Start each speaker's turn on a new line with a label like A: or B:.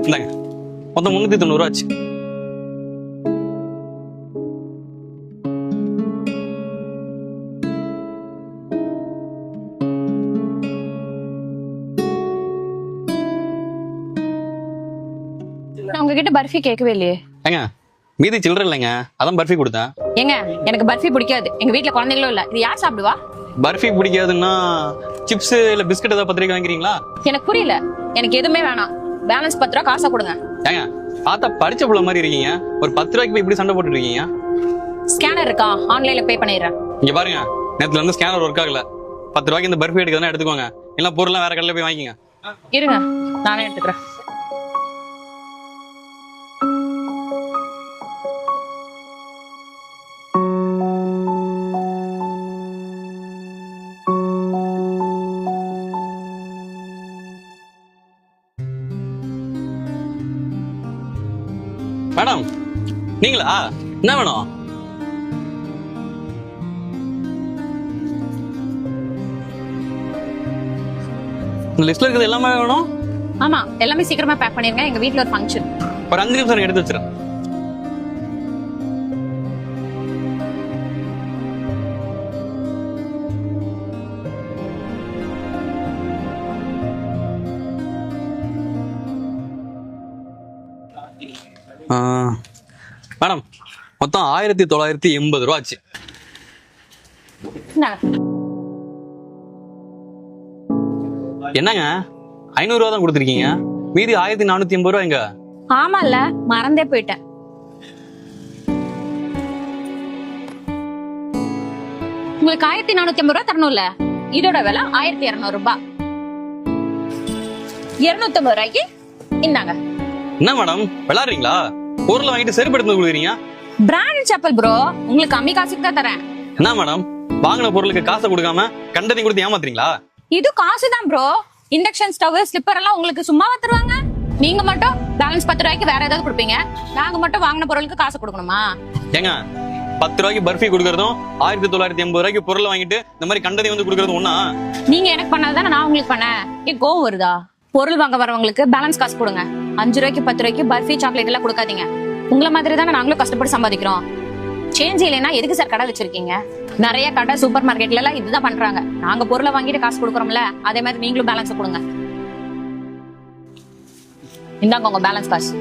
A: இந்தாங்க மொத்தம் 390 ரூபா ஆச்சு.
B: நான் உங்ககிட்ட பர்ஃபி கேட்கவே இல்லையே.
A: ஏங்க மீதி சில்லற இல்லைங்க, அதான் பர்ஃபி கொடுத்தேன்.
B: ஏங்க எனக்கு பர்ஃபி பிடிக்காது, எங்க வீட்ல குழந்தைகளும் இல்ல, இது யார் சாப்பிடுவா?
A: பர்ஃபி பிடிக்காதுன்னா சிப்ஸ் இல்ல பிஸ்கட் ஏதாவது 10 ரூபாய்க்கு வாங்குறீங்களா?
B: எனக்கு புரியல, எனக்கு எதுவுமே வேணாம். பேலன்ஸ் 10 ரூபா காசா கொடுங்க.
A: ஏங்க பார்த்தா படிச்ச புள்ள மாதிரி இருக்கீங்க, ஒரு 10 ரூபாய்க்கு போய் இப்படி சண்டை போட்டுட்டு இருக்கீங்க.
B: ஸ்கேனர் இருக்கா? ஆன்லைன்ல பே பண்ணிடுறேன்.
A: இங்க பாருங்க, நேத்துல இருந்து ஸ்கேனர் ஒர்க் ஆகல. 10 ரூபாய்க்கு இந்த பர்ஃபி எடுக்கிறதா எடுத்துக்கோங்க, இல்ல பொருள்லாம் வேற கடையில போய் வாங்கிக்கங்க.
B: இருங்க நானே எடுத்துக்கிறேன்.
A: மேடம் நீங்களா? என்ன வேணும்? இந்த லிஸ்ட்ல இருக்கிறது எல்லாமே வேணும்.
B: ஆமா எல்லாமே சீக்கிரமா பேக் பண்ணிருங்க, எங்க வீட்ல ஒரு ஃபங்க்ஷன்.
A: ஒரு 5 நிமிஷம் எடுத்து வச்சிடறேன். மேடம் மொத்தம் 1980 ரூபா ஆச்சு. என்னங்க 500 ரூபா தான் கொடுத்துருக்கீங்க, மீதி 1480 ரூபா எங்க?
B: ஆமால மறந்தே போயிட்டேன். உங்களுக்கு 1450 ரூபாய் தரணும்ல, இதோட விலை 1200 ரூபாய். 250 ரூபாய்க்கு இந்தாங்க.
A: என்ன மேடம் விளையாடுறீங்களா? பொருளை வாங்கிட்டு செருப்பு எடுத்து கொடுக்குறீங்க.
B: பிராண்ட் செப்பல் ப்ரோ, உங்களுக்கு கம்மி காசுக்கு தான் தரேன்.
A: என்ன மேடம் வாங்கின பொருளுக்கு காசை கொடுக்காம கண்டதையும் கொடுத்து ஏமாத்துறீங்களா?
B: இது காசு தான் ப்ரோ. இண்டக்ஷன் ஸ்டவ் ஸ்லிப்பர் எல்லாம் உங்களுக்கு சும்மாவா தருவாங்க? நீங்க மட்டும் பேலன்ஸ் 10 ரூபாய்க்கு வேற ஏதாவது கொடுப்பீங்க, நாங்க மட்டும் வாங்கின பொருளுக்கு காசு கொடுக்கணுமா?
A: ஏங்க 10 ரூபாய்க்கு பர்ஃபி கொடுக்கறதும் 1980 ரூபாய்க்கு பொருளை வாங்கிட்டு இந்த மாதிரி கண்டதையும் வந்து கொடுக்கறதும் ஒண்ணா?
B: நீங்க எனக்கு பண்ணாதானே நான் உங்களுக்கு பண்ணேன். ஏன் கோவம் வருதா? பொருள் வாங்க வரவங்களுக்கு பேலன்ஸ் காசு கொடுங்க. 5 ரூபாய்க்கு 10 ரூபாய்க்கு பர்ஃபி சாக்லேட் எல்லாம் கொடுக்காதீங்க. உங்களை மாதிரி தானே நாங்களும் கஷ்டப்பட்டு சம்பாதிக்கிறோம். சேஞ்ச் இல்லைன்னா எதுக்கு சார் கடை வச்சிருக்கீங்க? நிறைய கடை சூப்பர் மார்க்கெட்ல எல்லாம் இதுதான் பண்றாங்க. நாங்க பொருளை வாங்கிட்டு காசு கொடுக்குறோம்ல, அதே மாதிரி நீங்களும் பேலன்ஸ் கொடுங்க. இந்தாங்க உங்க பேலன்ஸ் காசு.